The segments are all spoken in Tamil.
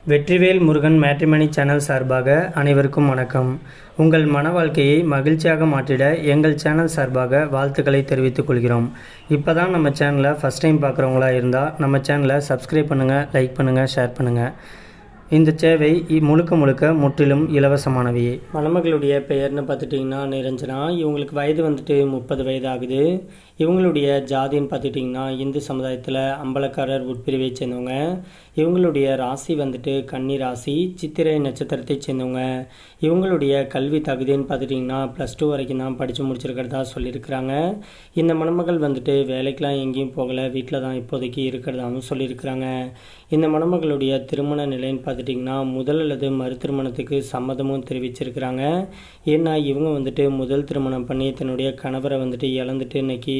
வெற்றிவேல் முருகன் மேட்ரிமனி சேனல் சார்பாக அனைவருக்கும் வணக்கம். உங்கள் மன வாழ்க்கையை மகிழ்ச்சியாக மாற்றிட எங்கள் சேனல் சார்பாக வாழ்த்துக்களை தெரிவித்துக் கொள்கிறோம். இப்போ தான் நம்ம சேனலை ஃபஸ்ட் டைம் பார்க்குறவங்களா இருந்தால் நம்ம சேனலை சப்ஸ்கிரைப் பண்ணுங்கள், லைக் பண்ணுங்கள், ஷேர் பண்ணுங்கள். இந்த சேவை முழுக்க முற்றிலும் இலவசமானவையே. மணமகளுடைய பெயர்னு பார்த்துட்டிங்கன்னா நிரஞ்சனா. இவங்களுக்கு வயது 30 வயது ஆகுது. இவங்களுடைய ஜாதின்னு பார்த்துட்டிங்கன்னா இந்து சமுதாயத்தில் அம்பலக்காரர் உட்பிரிவை சேர்ந்தவங்க. இவங்களுடைய ராசி கன்னி ராசி, சித்திரை நட்சத்திரத்தை சேர்ந்தவங்க. இவங்களுடைய கல்வி தகுதின்னு பார்த்துட்டிங்கன்னா +2 வரைக்கும் தான் படித்து முடிச்சிருக்கிறதா சொல்லியிருக்கிறாங்க. இந்த மணமகள் வேலைக்கெலாம் எங்கேயும் போகலை, வீட்டில் தான் இப்போதைக்கு இருக்கிறதாகவும் சொல்லியிருக்கிறாங்க. இந்த மணமகளுடைய திருமண நிலைன்னு பார்த்துட்டிங்கன்னா முதல் அல்லது மறு திருமணத்துக்கு சம்மதமும் தெரிவிச்சிருக்கிறாங்க. ஏன்னா இவங்க முதல் திருமணம் பண்ணி தன்னுடைய கணவரை இழந்துட்டு இன்னைக்கு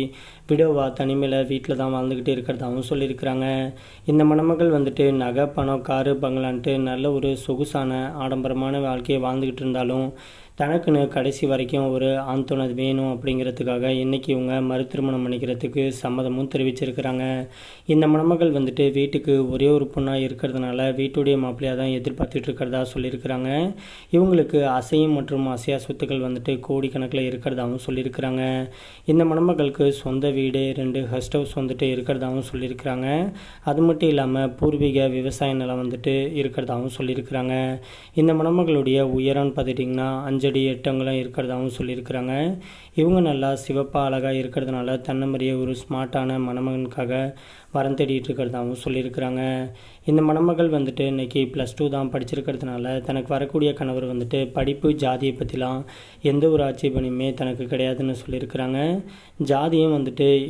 விடோவா தனிமையில் வீட்டில் தான் வாழ்ந்துக்கிட்டு இருக்கிறதாகவும் சொல்லியிருக்கிறாங்க. இந்த மணமகள் நகை, பணம், காரு, பங்களான்ட்டு நல்ல ஒரு சொகுசான ஆடம்பரமான வாழ்க்கையை வாழ்ந்துக்கிட்டு இருந்தாலும் தனக்குன்னு கடைசி வரைக்கும் ஒரு ஆண் துணை வேணும் அப்படிங்கிறதுக்காக இன்றைக்கி இவங்க மறு திருமணம் பண்ணிக்கிறதுக்கு சம்மதமும் தெரிவிச்சிருக்கிறாங்க. இந்த மணமகள் வீட்டுக்கு ஒரே ஒரு பொண்ணாக இருக்கிறதுனால வீட்டுடைய மாப்பிள்ளையாக தான் எதிர்பார்த்துட்டு இருக்கிறதா சொல்லியிருக்கிறாங்க. இவங்களுக்கு அசையும் மற்றும் அசையா சொத்துக்கள் கோடிக்கணக்கில் இருக்கிறதாகவும் சொல்லியிருக்கிறாங்க. இந்த மணமகளுக்கு சொந்த வீடு 2 கெஸ்ட் ஹவுஸ் இருக்கிறதாகவும் சொல்லியிருக்கிறாங்க. அது மட்டும் இல்லாமல் பூர்வீக விவசாய நிலம் இருக்கிறதாகவும் சொல்லியிருக்கிறாங்க. இந்த மணமகளுடைய உயரம்னு பார்த்துட்டிங்கன்னா 5 அடி 8 அங்குலம் இருக்கிறதாகவும் சொல்லியிருக்கிறாங்க. இவங்க நல்லா சிவப்பாக அழகாக இருக்கிறதுனால தன்னமறிய ஒரு ஸ்மார்ட்டான மணமகனுக்காக வரம் தேடிட்டு இருக்கிறதாகவும் சொல்லியிருக்கிறாங்க. இந்த மணமகள் இன்றைக்கி +2 தான் படிச்சிருக்கிறதுனால தனக்கு வரக்கூடிய கணவர் படிப்பு, ஜாதியை பற்றிலாம் எந்த ஒரு ஆட்சேபனையுமே தனக்கு கிடையாதுன்னு சொல்லியிருக்கிறாங்க. ஜாதியும்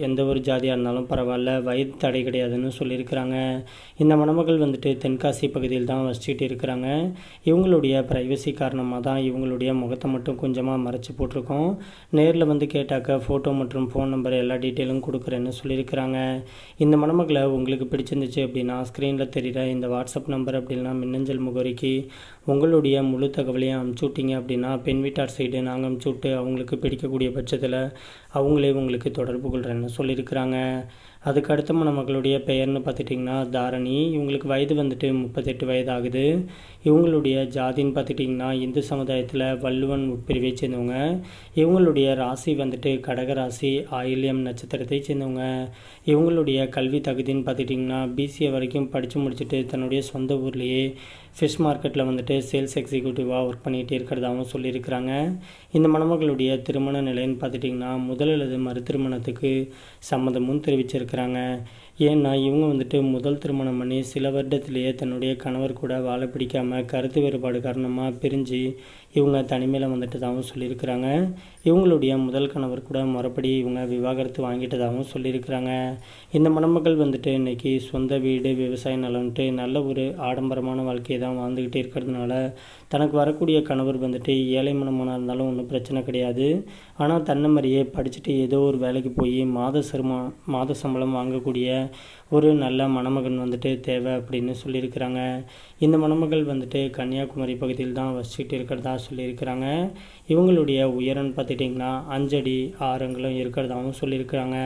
எந்த ஒரு ஜாதியாக இருந்தாலும் பரவாயில்ல, வயது தடை கிடையாதுன்னு சொல்லியிருக்கிறாங்க. இந்த மணமகள் தென்காசி பகுதியில் தான் வசிச்சுட்டு இருக்கிறாங்க. இவங்களுடைய ப்ரைவசி காரணமாக தான் இவங்களுடைய முகத்தை மட்டும் கொஞ்சமாக மறைச்சி போட்டிருக்கோம். நேரில் கேட்டாக்க ஃபோட்டோ மற்றும் ஃபோன் நம்பர் எல்லா டீட்டெயிலும் கொடுக்குறேன்னு சொல்லியிருக்கிறாங்க. இந்த மணமகளை உங்களுக்கு பிடிச்சிருந்துச்சு அப்படின்னா ஸ்க்ரீனில் தெரிகிற இந்த வாட்ஸ்அப் நம்பர் அப்படின்னா மின்னஞ்சல் முகவரிக்கு உங்களுடைய முழு தகவலையும் அனுப்பிச்சி விட்டீங்க அப்படின்னா பெண் வீட்டார் சைடு நாங்கள் அனுப்பிச்சி விட்டு அவங்களுக்கு பிடிக்கக்கூடிய பட்சத்தில் அவங்களே உங்களுக்கு தொடர்பு கொள்கிறேன்னு சொல்லியிருக்கிறாங்க. அதுக்கு அடுத்த மணமகளுடைய பெயர்னு பார்த்துட்டிங்கன்னா தாரணி. இவங்களுக்கு வயது 38 வயது ஆகுது. இவங்களுடைய ஜாதின்னு பார்த்துட்டிங்கன்னா இந்து சமுதாயத்தில் வள்ளுவன் உட்பிரிவை சேர்ந்தவங்க. இவங்களுடைய ராசி கடகராசி, ஆயில்யம் நட்சத்திரத்தை சேர்ந்தவங்க. இவங்களுடைய கல்வி தகுதின்னு பார்த்துட்டிங்கன்னா BCA வரைக்கும் படித்து முடிச்சுட்டு தன்னுடைய சொந்த ஊர்லேயே ஃபிஷ் மார்க்கெட்டில் சேல்ஸ் எக்ஸிக்யூட்டிவாக ஒர்க் பண்ணிகிட்டு இருக்கிறதாகவும் சொல்லியிருக்கிறாங்க. இந்த மணமகளுடைய திருமண நிலைன்னு பார்த்துட்டிங்கன்னா முதல் அல்லது மறு திருமணத்துக்கு சம்மதமும் தெரிவிச்சிருக்கிறாங்க. ஏன்னா இவங்க முதல் திருமணம் பண்ணி சில வருடத்திலேயே தன்னுடைய கணவர் கூட வாழ பிடிக்காமல் கருத்து வேறுபாடு காரணமாக பிரிஞ்சு இவங்க தனிமையில் தாகவும் சொல்லியிருக்கிறாங்க. இவங்களுடைய முதல் கணவர் கூட முறைப்படி இவங்க விவாகரத்து வாங்கிட்டதாகவும் சொல்லியிருக்கிறாங்க. இந்த மணமகள் இன்றைக்கி சொந்த வீடு, விவசாய நலன்ட்டு நல்ல ஒரு ஆடம்பரமான வாழ்க்கையை தான் வாழ்ந்துக்கிட்டே இருக்கிறதுனால தனக்கு வரக்கூடிய கணவர் ஏழை மனமாக இருந்தாலும் ஒன்றும் பிரச்சனை கிடையாது. ஆனால் தன்னை மாதிரியே படிச்சுட்டு ஏதோ ஒரு வேலைக்கு போய் மாத சம்பளம் வாங்கக்கூடிய ஒரு நல்ல மணமகன் தேவை அப்படின்னு சொல்லியிருக்கிறாங்க. இந்த மணமகள் கன்னியாகுமரி பகுதியில் தான் வசிச்சுட்டு இருக்கிறதா சொல்லியிருக்கிறாங்க. இவங்களுடைய உயரம்னு பார்த்துட்டிங்கன்னா 5 அடி 6 அங்குலம் இருக்கிறதாகவும் சொல்லியிருக்கிறாங்க.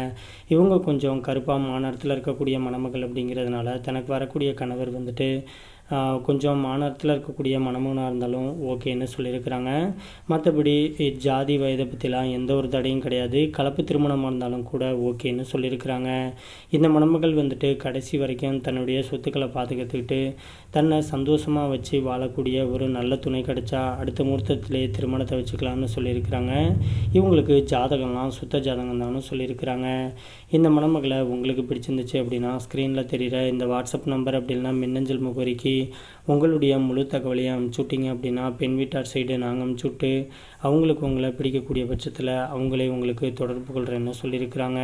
இவங்க கொஞ்சம் கருப்பாக மாநிலத்தில் இருக்கக்கூடிய மணமகள் அப்படிங்கிறதுனால தனக்கு வரக்கூடிய கணவர் கொஞ்சம் மாநிலத்தில் இருக்கக்கூடிய மணமகனாக இருந்தாலும் ஓகேன்னு சொல்லியிருக்கிறாங்க. மற்றபடி ஜாதி, வயதை பற்றிலாம் எந்த ஒரு தடையும் கிடையாது. கலப்பு திருமணமாக இருந்தாலும் கூட ஓகேன்னு சொல்லியிருக்கிறாங்க. இந்த மணமகள் கடைசி வரைக்கும் தன்னுடைய சொத்துக்களை பாதுகாத்துக்கிட்டு தன்னை சந்தோஷமாக வச்சு வாழக்கூடிய ஒரு நல்ல துணை கிடைச்சா அடுத்த முகூர்த்தத்திலே திருமணத்தை வச்சுக்கலாம்னு சொல்லியிருக்கிறாங்க. இவங்களுக்கு ஜாதகம்லாம் சுத்த ஜாதகம் தான்னு சொல்லியிருக்கிறாங்க. இந்த மணமகளை உங்களுக்கு பிடிச்சிருந்துச்சு அப்படின்னா ஸ்க்ரீனில் தெரிகிற இந்த வாட்ஸ்அப் நம்பர் அப்படின்னா மின்னஞ்சல் முகவரிக்கு உங்களுடைய முழு தகவலையும் அனுப்பிச்சி விட்டீங்க அப்படின்னா பெண் வீட்டார் சைடு நாங்கள் அனுப்பிச்சி விட்டு அவங்களுக்கு உங்களை பிடிக்கக்கூடிய பட்சத்தில் அவங்களே உங்களுக்கு தொடர்பு கொள்கிறேன்னு சொல்லியிருக்கிறாங்க.